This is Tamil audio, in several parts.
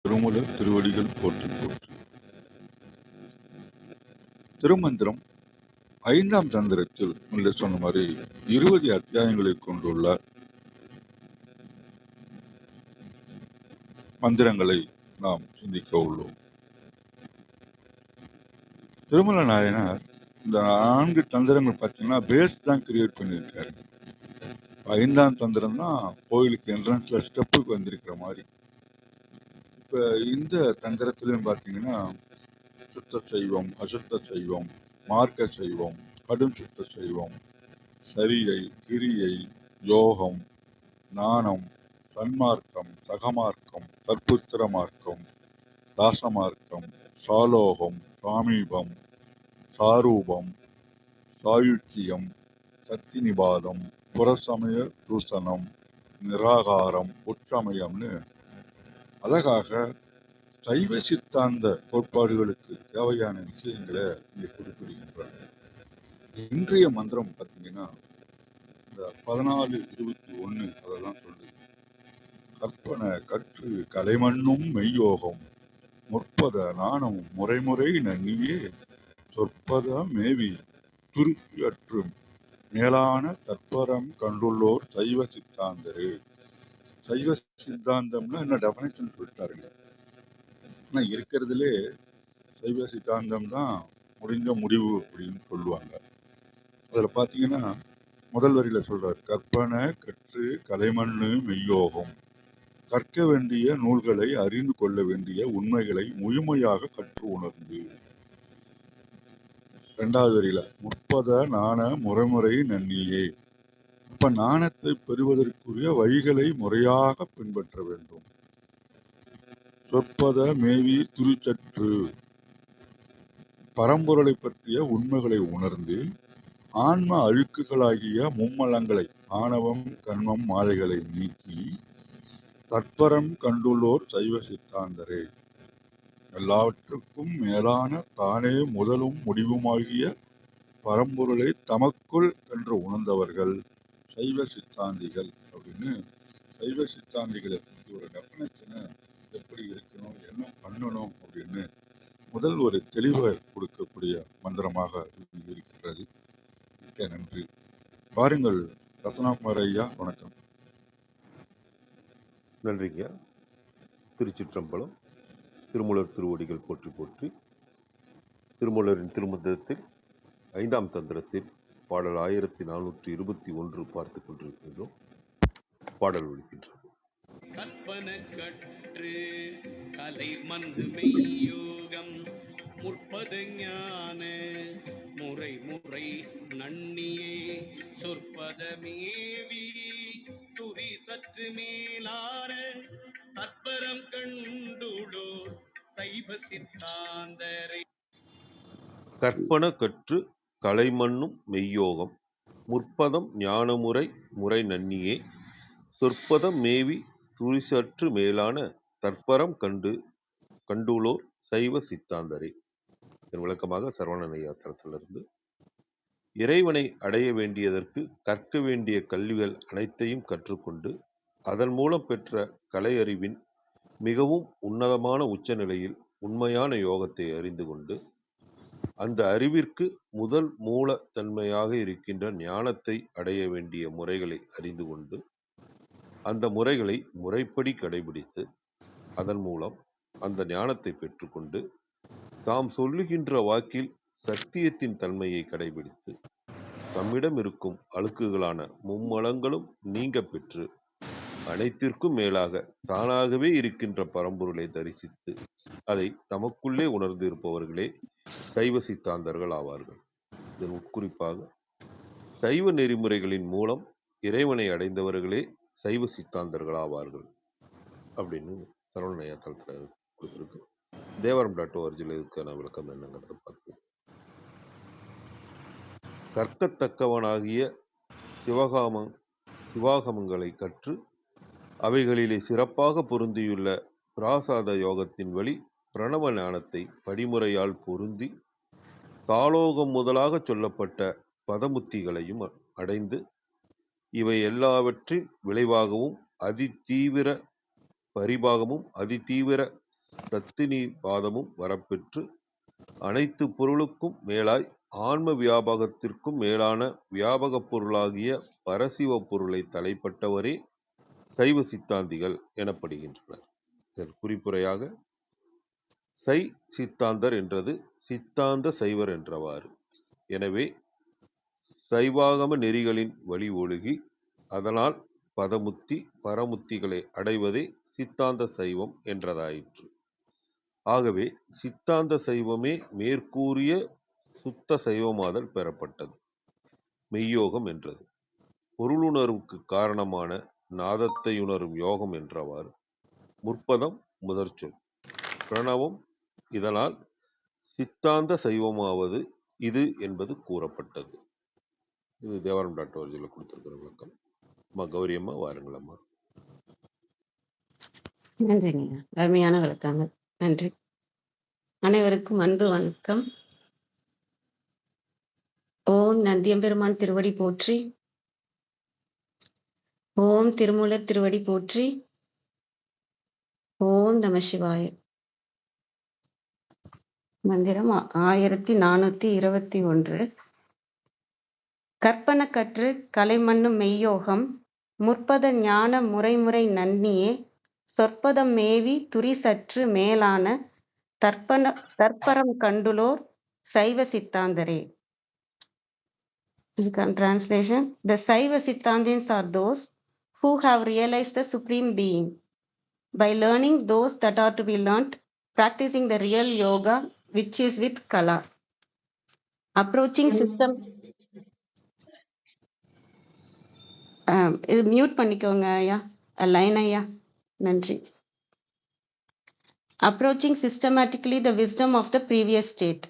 திருமூலர் திருவடிகள் போற்றி போற்றி. திருமந்திரம் 5ஆம் தந்திரத்தில் முன்னே சொன்ன மாதிரி 20 அத்தியாயங்களை கொண்டுள்ள மந்திரங்களை நாம் சிந்திக்க உள்ளோம். திருமல நாயனார் இந்த 4 தந்திரங்கள் பார்த்தீங்கன்னா பேஸ் தான் கிரியேட் பண்ணியிருக்காரு. 5ஆம் தந்திரம் தான் கோயிலுக்கு என்ட்ரன்ஸ்ல ஸ்டெப்புக்கு வந்திருக்கிற மாதிரி. இப்ப இந்த தந்திரத்திலும் பார்த்தீங்கன்னா சுத்த சைவம், அசுத்த சைவம், மார்க்க சைவம், கடும் சுத்த சைவம், சரியை, கிரியை, யோகம், ஞானம், சன்மார்க்கம், சகமார்க்கம், கற்புத்திர மார்க்கம், தாசமார்க்கம், சாலோகம், சாமீபம், சாரூபம், சாயுச்சியம், சத்திநிபாதம், புறசமய தூசணம், நிராகாரம், உச்சமயம்னு அழகாக சைவ சித்தாந்த கோட்பாடுகளுக்கு தேவையான விஷயங்களை இங்கே குறிப்பிடுகின்றார். இன்றைய மந்திரம் பார்த்தீங்கன்னா இந்த 14:21 அதெல்லாம் சொல்லுது. கற்பனை கற்று கலைமண்ணும் மெய்யோகம் முற்பத நாணம் முறைமுறை நன்னியே சொற்பத மேவி துருக்கியற்றும் மேலான தற்பரம் கண்டுள்ளோர் சைவ சித்தாந்தரே. சைவ சித்தாந்தம்னா என்ன டெஃபினேஷன் சொல்லிட்டாருங்க. ஆனா இருக்கிறதுலே சைவ சித்தாந்தம் தான் முடிஞ்ச முடிவு அப்படின்னு சொல்லுவாங்க. அதுல பாத்தீங்கன்னா முதல் வரியில சொல்றாரு, கற்பனை கற்று கலைமண்ணு மெய்யோகம், கற்க வேண்டிய நூல்களை அறிந்து கொள்ள வேண்டிய உண்மைகளை முழுமையாக கற்று உணர்ந்து. 2வது வரியில முற்பத நாண முறைமுறை நன்னியே, அப்ப நாணத்தை பெறுவதற்குரிய வழிகளை முறையாக பின்பற்ற வேண்டும். சொற்பத மேவி துரிச்சற்று, பரம்பொருளை பற்றிய உண்மைகளை உணர்ந்து ஆன்ம அழுக்குகளாகிய மும்மலங்களை ஆணவம் கண்மம் மாயைகளை நீக்கி தற்பரம் கண்டுள்ளோர் சைவ சித்தாந்தரே. எல்லாவற்றுக்கும் மேலான தானே முதலும் முடிவுமாகிய பரம்பொருளை தமக்குள் என்று உணர்ந்தவர்கள் சைவ சித்தாந்திகள் அப்படின்னு சைவ சித்தாந்திகளை ஒரு டெஃபினேஷனை எப்படி இருக்கணும், என்ன பண்ணணும் அப்படின்னு முதல் ஒரு தெளிவை கொடுக்கக்கூடிய மந்திரமாக இருக்கிறது. மிக்க நன்றி. பாருங்கள் ரத்னாகுமார் ஐயா, வணக்கம். நன்றிங்க. திருச்சிற்றம்பலம். திருமூலர் திருவடிகள் போற்றி போற்றி. திருமூலரின் திருமந்திரத்தில் 5ஆம் தந்திரத்தில் பாடல் 1421 பார்த்து கொண்டிருக்கின்றோம். பாடல் ஒழிக்கின்றது. கற்பன கற்று கலை மந்து மெய்யோகம் முற்பது ஞான முறை முறை நன்னியே சொற்பத மேவி துரி சற்று மேலான தற்பரம் கண்டுளோ சைவ சித்தாந்தரை. கற்பன கற்று கலைமண்ணும் மெய்யோகம் முற்பதம் ஞானமுறை முறை நன்னியே சொற்பதம் மேவி துரிசற்று மேலான தற்பரம் கண்டுளோர் சைவ சித்தாந்தரே. இதன் விளக்கமாக சரவணனையா தரத்திலிருந்து, இறைவனை அடைய வேண்டியதற்கு கற்க வேண்டிய கல்விகள் அனைத்தையும் கற்றுக்கொண்டு அதன் மூலம் பெற்ற கலை அறிவின் மிகவும் உன்னதமான உச்சநிலையில் உண்மையான யோகத்தை அறிந்து கொண்டு அந்த அறிவிற்கு முதல் மூல தன்மையாக இருக்கின்ற ஞானத்தை அடைய வேண்டிய முறைகளை அறிந்து கொண்டு அந்த முறைகளை முறைப்படி கடைபிடித்து அதன் மூலம் அந்த ஞானத்தை பெற்றுக்கொண்டு தாம் சொல்லுகின்ற வாக்கில் சத்தியத்தின் தன்மையை கடைபிடித்து தம்மிடம் இருக்கும் அழுக்குகளான மும்மலங்களும் நீங்க பெற்று அனைத்திற்கும் மேலாக தானாகவே இருக்கின்ற பரம்பொருளை தரிசித்து அதை தமக்குள்ளே உணர்ந்து இருப்பவர்களே சைவ சித்தாந்தர்கள் ஆவார்கள். இதன் உட்குறிப்பாக சைவ நெறிமுறைகளின் மூலம் இறைவனை அடைந்தவர்களே சைவ சித்தாந்தர்கள் ஆவார்கள் அப்படின்னு சரவணையா தளத்தில் கொடுத்துருக்கு. தேவரம்.org இதுக்கான விளக்கம் என்னங்கிறத பார்த்து, கற்கத்தக்கவனாகிய சிவாகமங்களை கற்று அவைகளிலே சிறப்பாக பொருந்தியுள்ள பிராசாத யோகத்தின் வழி பிரணவ ஞானத்தை படிமுறையால் பொருந்தி சாலோகம் முதலாக சொல்லப்பட்ட பதமுத்திகளையும் அடைந்து இவை எல்லாவற்றின் விளைவாகவும் அதிதீவிர பரிபாகமும் அதிதீவிர சத்தினி பாதமும் வரப்பெற்று அனைத்து பொருளுக்கும் மேலாய் ஆன்ம வியாபகத்திற்கும் மேலான வியாபகப் பொருளாகிய பரசிவ பொருளை தலைப்பட்டவரே சைவ சித்தாந்திகள் எனப்படுகின்றனர். இதன் குறிப்புரையாக சை சித்தாந்தர் என்றது சித்தாந்த சைவர் என்றவாறு. எனவே சைவாகம நெறிகளின் வழி ஒழுகி அதனால் பதமுத்தி பரமுத்திகளை அடைவதே சித்தாந்த சைவம் என்றதாயிற்று. ஆகவே சித்தாந்த சைவமே மேற்கூறிய சுத்த சைவமாதல் பெறப்பட்டது. மெய்யோகம் என்றது பொருளுணர்வுக்கு காரணமான நாதத்தை உணரும் யோகம் என்றவாறு. முற்பதம் முதற்சொல் பிரணவம். இதனால் சித்தாந்த சைவமாவது இது என்பது கூறப்பட்டது. இது தேவாரம் .org கொடுத்திருக்கிற விளக்கம். அம்மா கௌரி அம்மா வாருங்கள் அம்மா. நன்றிங்க, அருமையான விளக்கங்கள். நன்றி. அனைவருக்கும் அன்பு வணக்கம். ஓம் நந்தியம்பெருமான் திருவடி போற்றி. ஓம் திருமூலர் திருவடி போற்றி. ஓம் நம சிவாய. மந்திரம் 1421. கற்பன கற்று கலைமண்ணும் மெய்யோகம் முற்பத ஞான முறைமுறை நன்னியே சொற்பதம் மேவி துரி சற்று மேலான தற்பரம் கண்டுலோர் சைவ சித்தாந்தரே. Translation: The Saiva Siddhantins are those who have realized the Supreme Being. By learning those that are to be learnt, practicing the real yoga which is with Kala. Approaching system. இது மியூட் பண்ணிக்கோங்க ஐயா, லைன் ஐயா. நன்றி. Approaching systematically the wisdom of the previous state.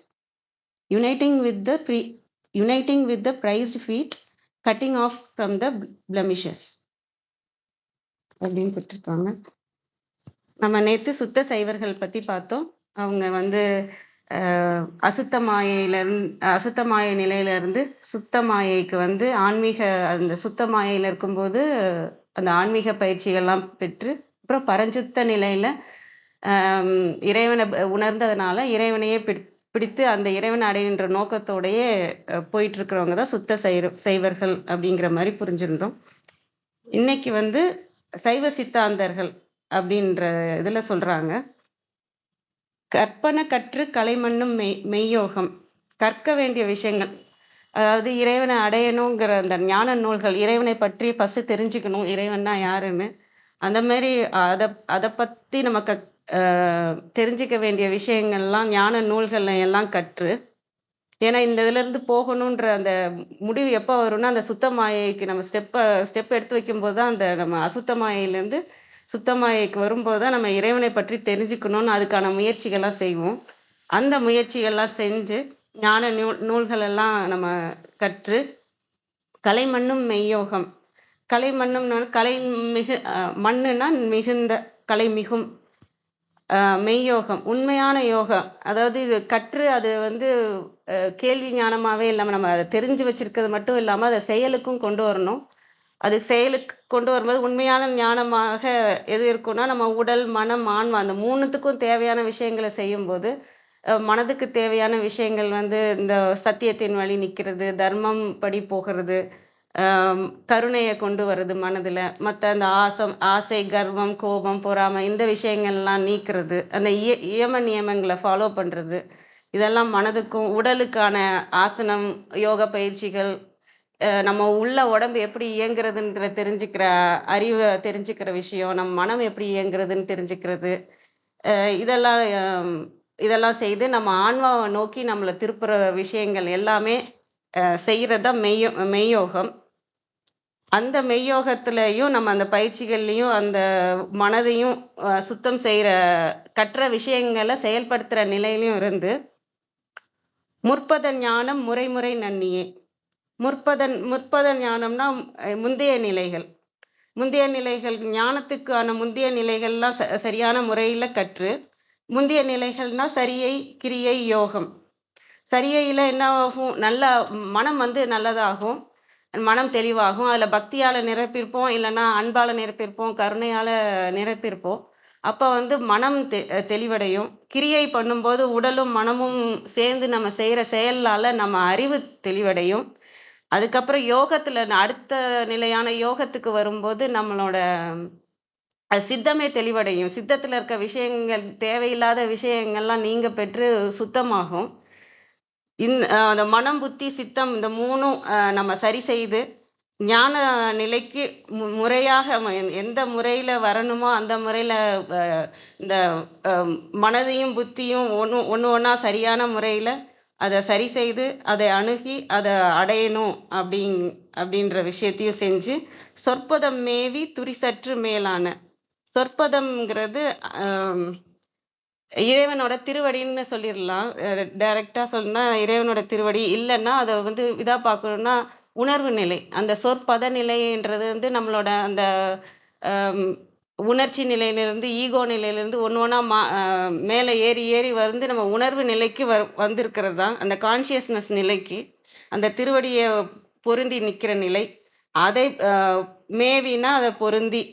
Uniting with the prized feet, cutting off from the blemishes. அப்படின்னு கொடுத்துருக்காங்க. நம்ம நேற்று சுத்த சைவர்கள் பற்றி பார்த்தோம். அவங்க அசுத்த மாய நிலையிலிருந்து சுத்த மாயைக்கு ஆன்மீக அந்த சுத்த மாயையில் இருக்கும்போது அந்த ஆன்மீக பயிற்சிகள்லாம் பெற்று அப்புறம் பரஞ்சுத்த நிலையில் இறைவனை உணர்ந்ததுனால இறைவனையே பிடித்து அந்த இறைவனை அடைகின்ற நோக்கத்தோடையே போயிட்டு இருக்கிறவங்க தான் சுத்த சைவர்கள் அப்படிங்கிற மாதிரி புரிஞ்சிருந்தோம். இன்னைக்கு சைவ சித்தாந்தர்கள் அப்படின்ற இதில் சொல்றாங்க, கற்பனை கற்று கலைமண்ணும் மெய்யோகம். கற்க வேண்டிய விஷயங்கள், அதாவது இறைவனை அடையணுங்கிற அந்த ஞான நூல்கள், இறைவனை பற்றி ஃபஸ்ட்டு தெரிஞ்சுக்கணும் இறைவன்னா யாருன்னு. அந்த மாதிரி அதை பற்றி நமக்கு தெரிஞ்சிக்க வேண்டிய விஷயங்கள்லாம் ஞான நூல்கள்ல எல்லாம் கற்று, ஏன்னா இந்த இதுலேருந்து போகணுன்ற அந்த முடிவு எப்போ வரும்னா அந்த சுத்த மாயைக்கு நம்ம ஸ்டெப் எடுத்து வைக்கும்போது தான் அந்த நம்ம அசுத்த மாயையிலேருந்து சுத்த மாயைக்கு வரும்போது தான் நம்ம இறைவனை பற்றி தெரிஞ்சுக்கணும்னு அதுக்கான முயற்சிகள்லாம் செய்வோம். அந்த முயற்சிகள்லாம் செஞ்சு ஞான நூல்கள் எல்லாம் நம்ம கற்று கலைமண்ணும் மெய்யோகம். கலைமண்ணும் கலை மண்ணுன்னா மிகுந்த கலை மிகும். மெய்யோகம் உண்மையான யோகம். அதாவது இது கற்று அது கேள்வி ஞானமாகவே இல்லாமல் நம்ம அதை தெரிஞ்சு வச்சிருக்கிறது மட்டும் இல்லாமல் அதை செயலுக்கும் கொண்டு வரணும். அது செயலுக்கு கொண்டு வரும்போது உண்மையான ஞானமாக எது இருக்குன்னா, நம்ம உடல் மனம் ஆன்மா அந்த மூணுத்துக்கும் தேவையான விஷயங்களை செய்யும்போது மனதுக்கு தேவையான விஷயங்கள் இந்த சத்தியத்தின் வழி நிற்கிறது, தர்மம் படி போகிறது, கருணையை கொண்டு வருது மனதில், மற்ற அந்த ஆசை கர்வம் கோபம் பொறாமை இந்த விஷயங்கள்லாம் நீக்கிறது, அந்த இயம நியமங்களை ஃபாலோ பண்ணுறது, இதெல்லாம் மனதுக்கும் உடலுக்கான ஆசனம் யோக பயிற்சிகள், நம்ம உள்ள உடம்பு எப்படி இயங்குறதுன்ற தெரிஞ்சுக்கிற அறிவை தெரிஞ்சுக்கிற விஷயம், நம்ம மனம் எப்படி இயங்குறதுன்னு தெரிஞ்சுக்கிறது, இதெல்லாம் செய்து நம்ம ஆன்மாவை நோக்கி நம்மளை திருப்புற விஷயங்கள் எல்லாமே செய்கிறது தான் மெய்யோகம். அந்த மெய்யோகத்துலேயும் நம்ம அந்த பயிற்சிகள்லையும் அந்த மனதையும் சுத்தம் செய்கிற கற்ற விஷயங்களை செயல்படுத்துகிற நிலையிலையும் இருந்து முற்பத ஞானம் முறைமுறை நன்னியே. முற்பத ஞானம்னா முந்தைய நிலைகள் ஞானத்துக்கான முந்தைய நிலைகள்லாம் சரியான முறையில் கற்று, முந்தைய நிலைகள்னா சரியை கிரியை யோகம். சரியையில் என்ன ஆகும், நல்ல மனம் நல்லதாகும், மனம் தெளிவாகும், அதில் பக்தியால் நிரப்பியிருப்போம், இல்லைன்னா அன்பால் நிரப்பியிருப்போம், கருணையால் நிரப்பியிருப்போம். அப்போ வந்து மனம் தெளிவடையும். கிரியை பண்ணும்போது உடலும் மனமும் சேர்ந்து நம்ம செய்கிற செயலால் நம்ம அறிவு தெளிவடையும். அதுக்கப்புறம் யோகத்தில் அடுத்த நிலையான யோகத்துக்கு வரும்போது நம்மளோட சித்தமே தெளிவடையும். சித்தத்தில் இருக்க விஷயங்கள், தேவையில்லாத விஷயங்கள்லாம் நீங்க பெற்று சுத்தமாகும். அந்த மனம், புத்தி, சித்தம் இந்த மூணும் நம்ம சரி செய்து ஞான நிலைக்கு முறையாக எந்த முறையில் வரணுமோ அந்த முறையில் இந்த மனதையும் புத்தியும் ஒன்றா சரியான முறையில் அதை சரி செய்து அதை அணுகி அதை அடையணும் அப்படின்ற விஷயத்தையும் செஞ்சு சொற்பதம் மேவி துரிசற்று மேலான சொற்பதம்ங்கிறது இறைவனோட திருவடின்னு சொல்லிடலாம். டைரெக்டாக சொன்னால் இறைவனோட திருவடி இல்லைன்னா அதை வந்து இதாக பார்க்கணுன்னா உணர்வு நிலை. அந்த சொற்பத நிலைன்றது வந்து நம்மளோட அந்த உணர்ச்சி நிலையிலேருந்து ஈகோ நிலையிலேருந்து ஒன்றா மேலே ஏறி ஏறி வந்து நம்ம உணர்வு நிலைக்கு வந்திருக்கிறது தான் அந்த கான்ஷியஸ்னஸ் நிலைக்கு அந்த திருவடியை பொருந்தி நிற்கிற நிலை. அதை மேவினா அதை பொருந்தி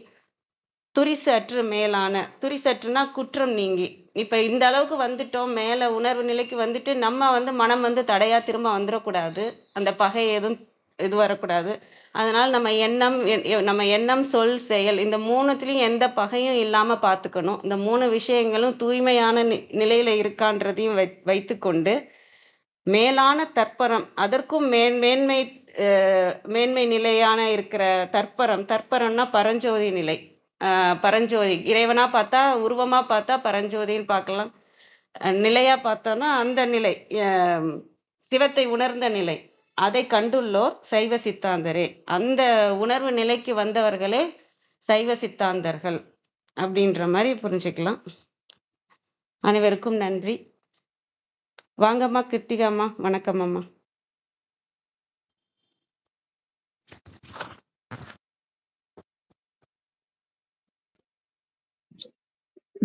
துரிசற்று மேலான, துரிசற்றுனா குற்றம் நீங்கி. இப்போ இந்த அளவுக்கு வந்துட்டோம், மேலே உணர்வு நிலைக்கு வந்துட்டு நம்ம வந்து மனம் வந்து தடையாக திரும்ப வந்துடக்கூடாது, அந்த பகை எதுவும் இது வரக்கூடாது. அதனால் நம்ம எண்ணம் சொல் செயல் இந்த மூணுத்துலேயும் எந்த பகையும் இல்லாமல் பார்த்துக்கணும். இந்த 3 விஷயங்களும் தூய்மையான நிலையில் இருக்கான்றதையும் வைத்துக்கொண்டு மேலான தற்பரம், அதற்கும் மேன்மை நிலையான இருக்கிற தற்பரம்னா பரஞ்சோதி நிலை. பரஞ்சோதி இறைவனா பார்த்தா, உருவமா பார்த்தா பரஞ்சோதின்னு பார்க்கலாம். நிலையா பார்த்தோன்னா அந்த நிலை சிவத்தை உணர்ந்த நிலை. அதை கண்டுள்ளோர் சைவ சித்தாந்தரே. அந்த உணர்வு நிலைக்கு வந்தவர்களே சைவ சித்தாந்தர்கள் அப்படின்ற மாதிரி புரிஞ்சுக்கலாம். அனைவருக்கும் நன்றி. வாங்கம்மா கிருத்திகாம்மா. வணக்கம் அம்மா.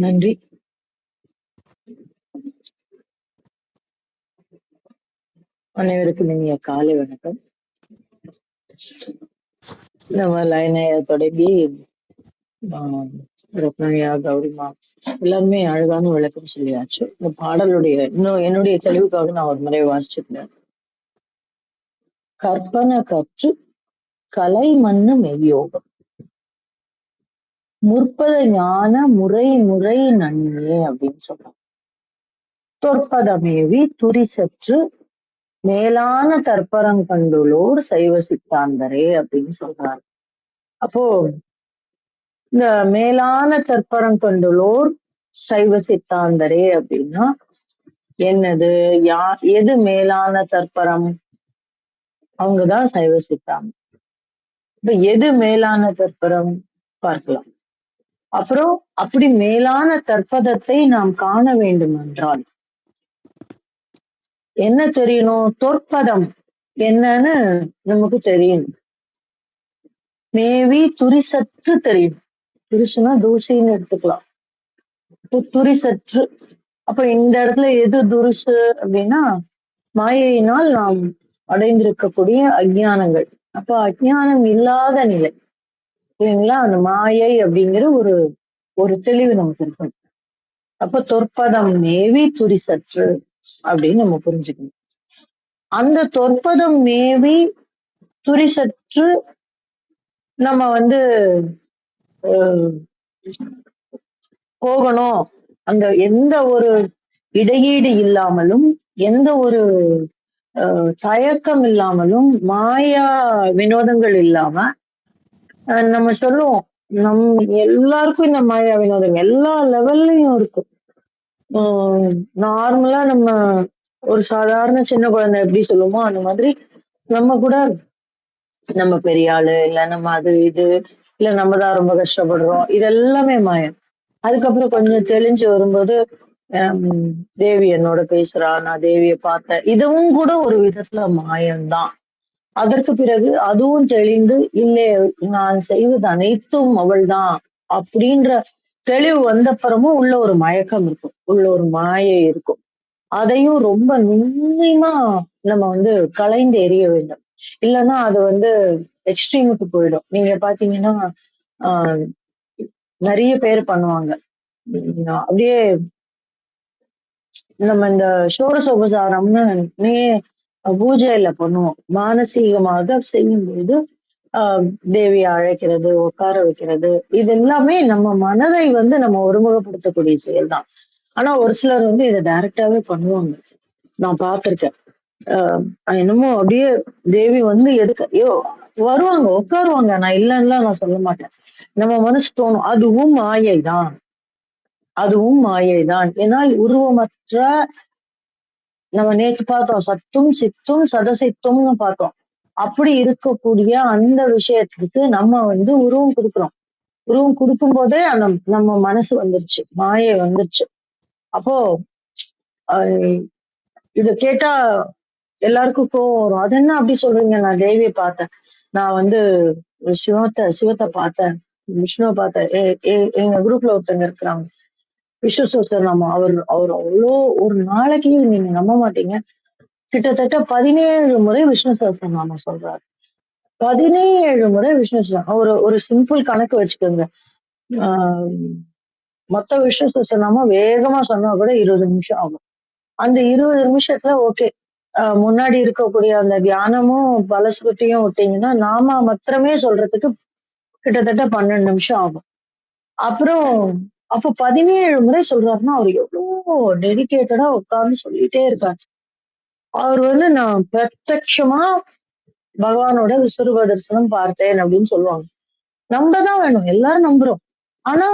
நன்றி. அனைவருக்கும் இனிய காலை வணக்கம். நம்ம லைனைய தொடங்கி ரத்னாயா, கௌரிமா எல்லாருமே அழகான விளக்கம் சொல்லியாச்சு. இந்த பாடலுடைய இன்னும் என்னுடைய தெளிவுக்காக நான் ஒரு முறை வாசிச்சிருந்தேன். கற்பனை கற்று கலை மண்ணு மெய்யோகம் முற்பத ஞான முறை முறை நன்னியே அப்படின்னு சொல்றாங்க. தொற்பதமேவி துரிசற்று மேலான தற்பரம் கண்டுள்ளோர் சைவ சித்தாந்தரே அப்படின்னு சொல்றாரு. அப்போ இந்த மேலான தற்பரம் கண்டுள்ளோர் சைவ சித்தாந்தரே அப்படின்னா என்னது? எது மேலான தற்பரம்? அவங்கதான் சைவ சித்தாந்தம். இப்ப எது மேலான தற்பரம் பார்க்கலாம். அப்புறம் அப்படி மேலான தற்பதத்தை நாம் காண வேண்டும் என்றால் என்ன தெரியணும்? தொற்பதம் என்னன்னு நமக்கு தெரியணும். மேவி துரிசற்று தெரியும். துரிசுனா தூசின்னு எடுத்துக்கலாம். துரிசற்று அப்ப இந்த இடத்துல எது துரிசு அப்படின்னா மாயையினால் நாம் அடைந்திருக்கக்கூடிய அஜ்ஞானங்கள். அப்ப அஜ்ஞானம் இல்லாத நிலை இல்லைங்களா? அந்த மாயை அப்படிங்கிற ஒரு தெளிவு நமக்கு இருக்கும். அப்ப தொற்பதம் மேவி துரிசற்று அப்படின்னு நம்ம புரிஞ்சுக்கணும். அந்த தொற்பதம் மேவி துரிசற்று நம்ம வந்து போகணும். அந்த எந்த ஒரு இடையீடு இல்லாமலும் எந்த ஒரு தயக்கம் இல்லாமலும் மாயா வினோதங்கள் இல்லாம நம்ம சொல்லுவோம். எல்லாருக்கும் இந்த மாயா வினோதம் எல்லா லெவல்லையும் இருக்கும். நார்மலா நம்ம ஒரு சாதாரண சின்ன குழந்தை எப்படி சொல்லுவோமோ அந்த மாதிரி நம்ம கூட நம்ம பெரிய ஆளு இல்ல நம்ம அது இது இல்ல நம்ம தான் ரொம்ப கஷ்டப்படுறோம், இது எல்லாமே மாயம். அதுக்கப்புறம் கொஞ்சம் தெளிஞ்சு வரும்போது தேவி என்னோட பேசுறா, நான் தேவியை பார்த்தேன், இதுவும் கூட ஒரு விதத்துல மாயம்தான். அதற்கு பிறகு அதுவும் தெளிந்து இல்லை நான் செய்வது அனைத்தும் அவள்தான் அப்படின்ற தெளிவு வந்தப்புறமும் உள்ள ஒரு மயக்கம் இருக்கும், உள்ள ஒரு மாயை இருக்கும். அதையும் ரொம்ப நுண்ணியமா நம்ம வந்து களைந்து எறிய வேண்டும். இல்லைன்னா அது வந்து எக்ஸ்ட்ரீமுக்கு போயிடும். நீங்க பாத்தீங்கன்னா நிறைய பேர் பண்ணுவாங்க. அப்படியே நம்ம இந்த ஷோடசோபசாரம்னு பூஜையில பண்ணுவோம். மானசீகமாக செய்யும்போது தேவியை அழைக்கிறது, உட்கார வைக்கிறது, இது எல்லாமே நம்ம மனதை நம்ம ஒருமுகப்படுத்தக்கூடிய செயல் தான். ஆனா ஒரு சிலர் இதை டைரக்டாவே பண்ணுவாங்க. நான் பார்த்திருக்கேன். என்னமோ அப்படியே தேவி எதுக்கு வருவாங்க, உட்காருவாங்க. நான் இல்லைன்னா நான் சொல்ல மாட்டேன். நம்ம மனசு தோணும், அதுவும் மாயைதான், அதுவும் மாயைதான். ஏன்னால் உருவமற்ற நம்ம நேற்று பார்த்தோம், சத்தும் சித்தும் சதசித்தும்னு பார்த்தோம். அப்படி இருக்கக்கூடிய அந்த விஷயத்துக்கு நம்ம உருவம் கொடுக்குறோம். உருவம் கொடுக்கும் போதே அந்த நம்ம மனசு வந்துருச்சு, மாயை வந்துருச்சு. அப்போ இத கேட்டா எல்லாருக்கும் கோவம் வரும். அது என்ன அப்படி சொல்றீங்க? நான் தேவியை பார்த்தேன், நான் சிவத்தை பார்த்தேன், விஷ்ணுவை பார்த்தேன். எங்க குரூப்ல ஒருத்தங்க இருக்கிறாங்க, விஷ்ணு சோசர்நாமம். அவர் அவ்வளோ ஒரு நாளைக்கு நீங்க நம்ப மாட்டீங்க, கிட்டத்தட்ட 17 முறை விஷ்ணு சஹஸ்ரநாமம் சொல்றாரு. 17 முறை விஷ்ணு சஹஸ்ரநாமம். ஒரு சிம்பிள் கணக்கு வச்சுக்கோங்க. மொத்த விஷ்ணு சஹஸ்ரநாமம் வேகமா சொன்னா கூட 20 நிமிஷம் ஆகும். அந்த 20 நிமிஷத்துல ஓகே, முன்னாடி இருக்கக்கூடிய அந்த தியானமும் பலஸ்ருதியும் விட்டீங்கன்னா நாம மாத்திரமே சொல்றதுக்கு கிட்டத்தட்ட 12 நிமிஷம் ஆகும். அப்புறம் அப்ப 17 முறை சொல்றாருன்னா அவர் எவ்வளவு டெடிகேட்டடா உட்கார்ந்து சொல்லிட்டே இருக்காரு. அவர் நான் பிரத்யட்சமா பகவானோட விஸ்வரூப தரிசனம் பார்த்தேன் அப்படின்னு சொல்லுவாங்க. நம்பதான் வேணும், எல்லாரும் நம்புறோம். ஆனா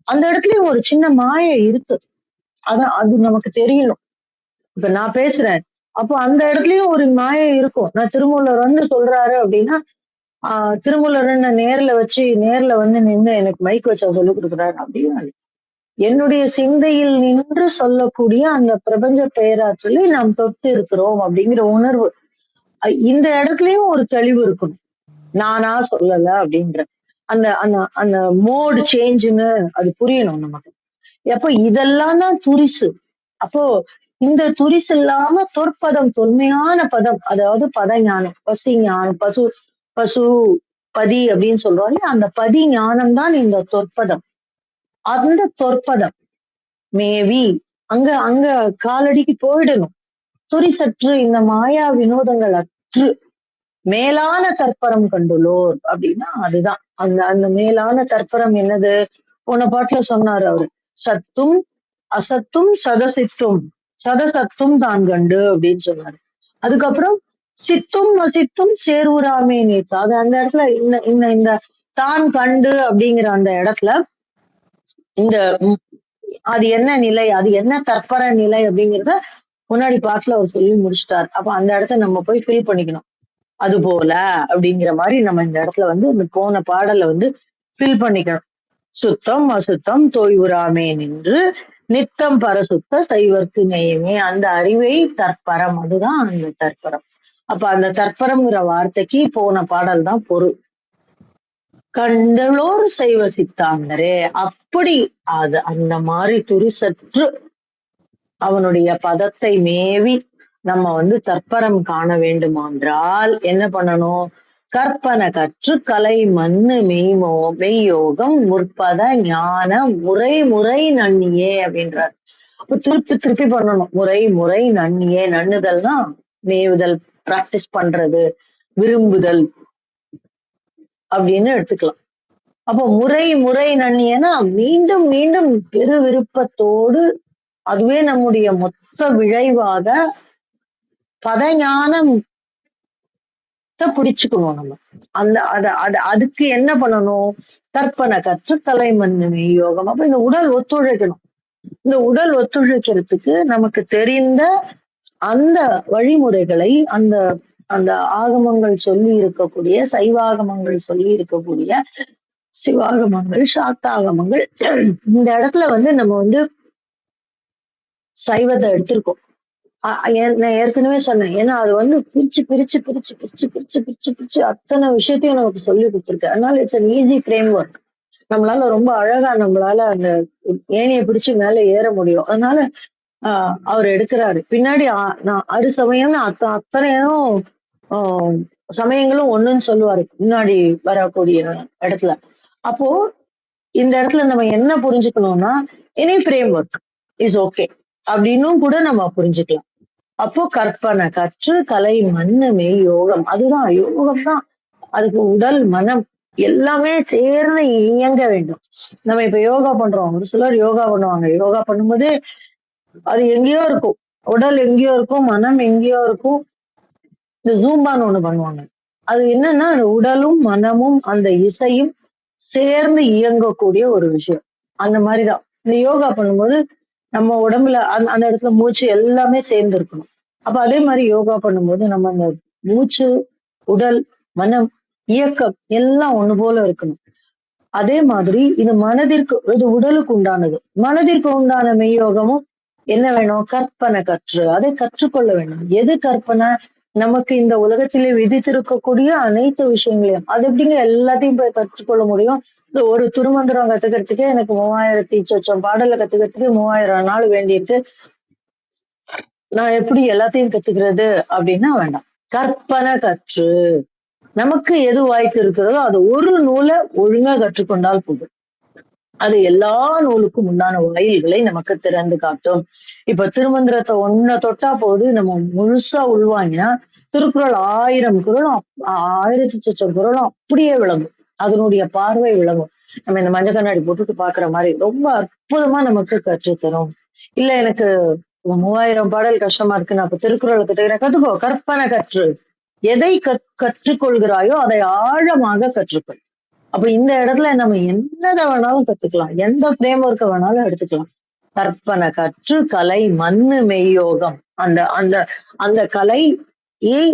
அந்த இடத்துலயும் ஒரு சின்ன மாயை இருக்கு, அது நமக்கு தெரியணும். இப்ப நான் பேசுறேன், அப்போ அந்த இடத்துலயும் ஒரு மாயை இருக்கும். நான் திருமூலர் சொல்றாரு அப்படின்னா திருமூலர் நேர்ல நின்று எனக்கு மைக் வச்சா சொல்லி கொடுக்குறாரு அப்படின்னா, என்னுடைய சிந்தையில் நின்று சொல்லக்கூடிய அந்த பிரபஞ்ச பெயராற்றலை நாம் தொட்டு இருக்கிறோம் அப்படிங்கிற உணர்வு. இந்த இடத்துலயும் ஒரு தெளிவு இருக்கணும், நானா சொல்லல அப்படின்ற அந்த அந்த அந்த மோடு சேஞ்சுன்னு அது புரியணும் நமக்கு. அப்போ இதெல்லாம் தான் துரிசு. அப்போ இந்த துரிசு இல்லாம தொற்பதம், தொன்மையான பதம், அதாவது பத ஞானம், பசி ஞானம், பசு பதி அப்படின்னு சொல்றோம். அந்த பதி ஞானம் தான் இந்த தொற்பதம். அந்த தொற்பதம் மேவி அங்க அங்க காலடிக்கு போயிடணும். துரிசற்று இந்த மாயா வினோதங்கள் அற்று மேலான தற்பரம் கண்டுள்ளோர் அப்படின்னா அதுதான் அந்த அந்த மேலான தற்பரம். என்னது? போன பாட்டுல சொன்னாரு அவரு, சத்தும் அசத்தும் சதசித்தும் சதசத்தும் தான் கண்டு அப்படின்னு சொன்னாரு. அதுக்கப்புறம் சித்தும் அசித்தும் சேர்வுராமே நேத்து, அது அந்த இடத்துல இந்த தான் கண்டு அப்படிங்கிற அந்த இடத்துல இந்த அது என்ன நிலை, அது என்ன தற்பர நிலை அப்படிங்கிறத முன்னாடி பாட்டுல அவர் சொல்லி முடிச்சுட்டாரு. அப்ப அந்த இடத்த நம்ம போய் ஃபில் பண்ணிக்கணும். அது போல அப்படிங்கிற மாதிரி நம்ம இந்த இடத்துல இந்த போன பாடலை ஃபில் பண்ணிக்கணும். சுத்தம் அசுத்தம் தோய்வுராமே நின்று நித்தம் பரசுத்த சைவர்க்கு நெய்யுமே, அந்த அறிவை தற்பரம், அதுதான் அந்த தற்பரம். அப்ப அந்த தற்பரம்ங்கிற வார்த்தைக்கு போன பாடல் தான் பொருள். கண்டலோர் சைவ சித்தாந்தரே, அப்படி அது அந்த மாதிரி துரிசற்று அவனுடைய பதத்தை மேவி நம்ம தற்பரம் காண வேண்டுமென்றால் என்ன பண்ணணும்? கற்பனை கற்று கலை மண்ணு மெய்யோகம் முற்பத ஞான முறை நன்னியே அப்படின்றார். அப்ப திருப்பி பண்ணணும். முறை நன்னியே, நன்னுதல்னா மேவுதல், பிராக்டிஸ் பண்றது, விரும்புதல் அப்படின்னு எடுத்துக்கலாம். அப்போ முறை நன்னியன்னா மீண்டும் மீண்டும் பெரு விருப்பத்தோடு, அதுவே நம்முடைய மொத்த விளைவாக பதஞானம் பிடிச்சுக்கணும் நம்ம. அதுக்கு என்ன பண்ணணும்? கற்பனை கற்று கலை மண்ணு யோகம். அப்ப இந்த உடல் ஒத்துழைக்கணும். இந்த உடல் ஒத்துழைக்கிறதுக்கு நமக்கு தெரிந்த அந்த வழிமுறைகளை அந்த அந்த ஆகமங்கள் சொல்லி இருக்கக்கூடிய, சைவாகமங்கள் சொல்லி இருக்கக்கூடிய சிவாகமங்கள், சாக்தாகமங்கள், இந்த இடத்துல நம்ம சைவத்தை எடுத்திருக்கோம். நான் ஏற்கனவே சொன்னேன், ஏன்னா அது பிரிச்சு அத்தனை விஷயத்தையும் நமக்கு சொல்லி கொடுத்துருக்கு. அதனால it's an easy frame work. நம்மளால ரொம்ப அழகா நம்மளால அந்த ஏணியை பிடிச்சு மேல ஏற முடியும். அதனால அவர் எடுக்கிறாரு பின்னாடி. நான் அறு சமயம் அத்தனையும் சமயங்களும் ஒண்ணுன்னு சொல்லுவாரு முன்னாடி வரக்கூடிய இடத்துல. அப்போ இந்த இடத்துல நம்ம என்ன புரிஞ்சுக்கணும்னா any framework is okay அப்படின்னும் கூட நம்ம புரிஞ்சுக்கலாம். அப்போ கற்பனை கற்று கலை மண்ணு மெய் யோகம், அதுதான் யோகம் தான். அதுக்கு உடல் மனம் எல்லாமே சேர்ந்து இயங்க வேண்டும். நம்ம இப்ப யோகா பண்றோம், ஒரு சிலர் யோகா பண்ணுவாங்க. யோகா பண்ணும்போது அது எங்கேயோ இருக்கும், உடல் எங்கேயோ இருக்கும், மனம் எங்கேயோ இருக்கும். இந்த ஜூம்பான்னு ஒண்ணு பண்ணுவாங்க. அது என்னன்னா உடலும் மனமும் அந்த இசையும் சேர்ந்து இயங்கக்கூடிய ஒரு விஷயம். அந்த மாதிரிதான் இந்த யோகா பண்ணும்போது நம்ம உடம்புல அந்த இடத்துல மூச்சு எல்லாமே சேர்ந்து இருக்கணும். அப்ப அதே மாதிரி யோகா பண்ணும்போது நம்ம அந்த மூச்சு, உடல், மனம், இயக்கம் எல்லாம் ஒண்ணு போல இருக்கணும். அதே மாதிரி இது மனதிற்கு, இது உடலுக்கு உண்டானது. மனதிற்கு உண்டான மெய்யோகமும் என்ன வேணும்? கற்பனை கற்று அதை கற்றுக்கொள்ள வேண்டும். எது கற்பனை? நமக்கு இந்த உலகத்திலே விதித்திருக்கக்கூடிய அனைத்து விஷயங்களையும் அது எப்படிங்க எல்லாத்தையும் போய் கற்றுக்கொள்ள முடியும்? ஒரு திருமந்திரம் கத்துக்கிறதுக்கே எனக்கு 3000 சொச்சம் பாடலை கத்துக்கிறதுக்கு 3000 நாள் வேண்டியிருக்கு. நான் எப்படி எல்லாத்தையும் கத்துக்கிறது அப்படின்னா வேண்டாம். கற்பனை கற்று நமக்கு எது வாய்ப்பு இருக்கிறதோ அது ஒரு நூலை ஒழுங்கா கற்றுக்கொண்டால் போதும். அது எல்லா நூலுக்கும் உண்டான வாயில்களை நமக்கு திறந்து காட்டும். இப்ப திருமந்திரத்தை ஒன்ன தொட்டா போது நம்ம முழுசா உள்வாங்கினா திருக்குறள் 1000 குறளும் 1000 சொச்சம் குறளும் அப்படியே விளங்கும். அதனுடைய பார்வை விளங்கும். நம்ம இந்த மஞ்சள் கண்ணாடி போட்டுட்டு பாக்குற மாதிரி ரொம்ப அற்புதமா நமக்கு கற்றுத்தரும். இல்ல எனக்கு 3000 பாடல் கஷ்டமா இருக்கு, நான் இப்ப திருக்குறளை கத்துக்கோ. கற்பனை கற்று எதை கற்றுக்கொள்கிறாயோ அதை ஆழமாக கற்றுக்கொள். அப்ப இந்த இடத்துல நம்ம என்னதை வேணாலும் கத்துக்கலாம், எந்த ஃப்ரேம் ஒர்க்கை வேணாலும் எடுத்துக்கலாம். கற்பனை கற்று கலை மண்ணு மெய்யோகம், அந்த அந்த அந்த கலையை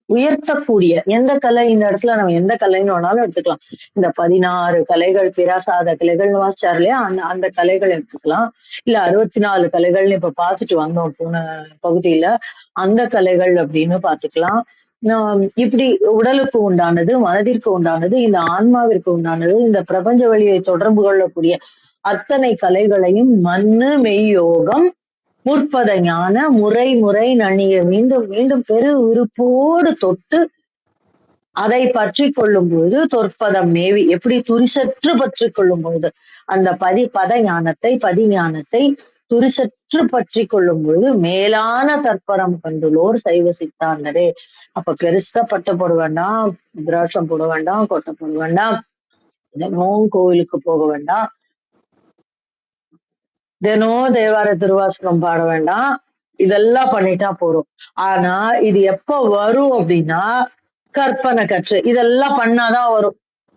உயர்த்தக்கூடிய எந்த கலை, இந்த இடத்துல நம்ம எந்த கலைன்னு வேணாலும் எடுத்துக்கலாம். இந்த 16 கலைகள் பிராசாத கலைகள்னு வாசிச்சார் இல்லையா, அந்த கலைகள் எடுத்துக்கலாம். இல்ல 64 கலைகள்னு இப்ப பார்த்துட்டு வந்தோம் போன பகுதியில, அந்த கலைகள் அப்படின்னு பார்த்துக்கலாம். இப்படி உடலுக்கு உண்டானது, மனதிற்கு உண்டானது, இந்த ஆன்மாவிற்கு உண்டானது, இந்த பிரபஞ்ச வழியை தொடர்பு கொள்ளக்கூடிய அத்தனை கலைகளையும் மண்ணு மெய்யோகம் முற்பத ஞான முறை முறை நன்னிய மீண்டும் மீண்டும் பெரு விருப்போடு தொட்டு அதை பற்றி கொள்ளும் பொழுது தொற்பதம் மேவி, எப்படி துரிசற்று பற்றி கொள்ளும் பொழுது அந்த பத ஞானத்தை பதிஞானத்தை துரிசற்று பற்றி கொள்ளும் பொழுது மேலான தற்பரம் கண்டுள்ளோர் சைவ சித்தாந்தரே. அப்ப பெருசா பட்டை போட வேண்டாம், திராட்சம் போட வேண்டாம், கொட்டை போட வேண்டாம், தினமும் கோவிலுக்கு போக வேண்டாம், தினம் தேவார திருவாசகம் பாட வேண்டாம், இதெல்லாம் பண்ணிட்டா போறோம். ஆனா இது எப்ப வரும் அப்படின்னா கற்பனை கற்று இதெல்லாம் பண்ணாதான் வரும்.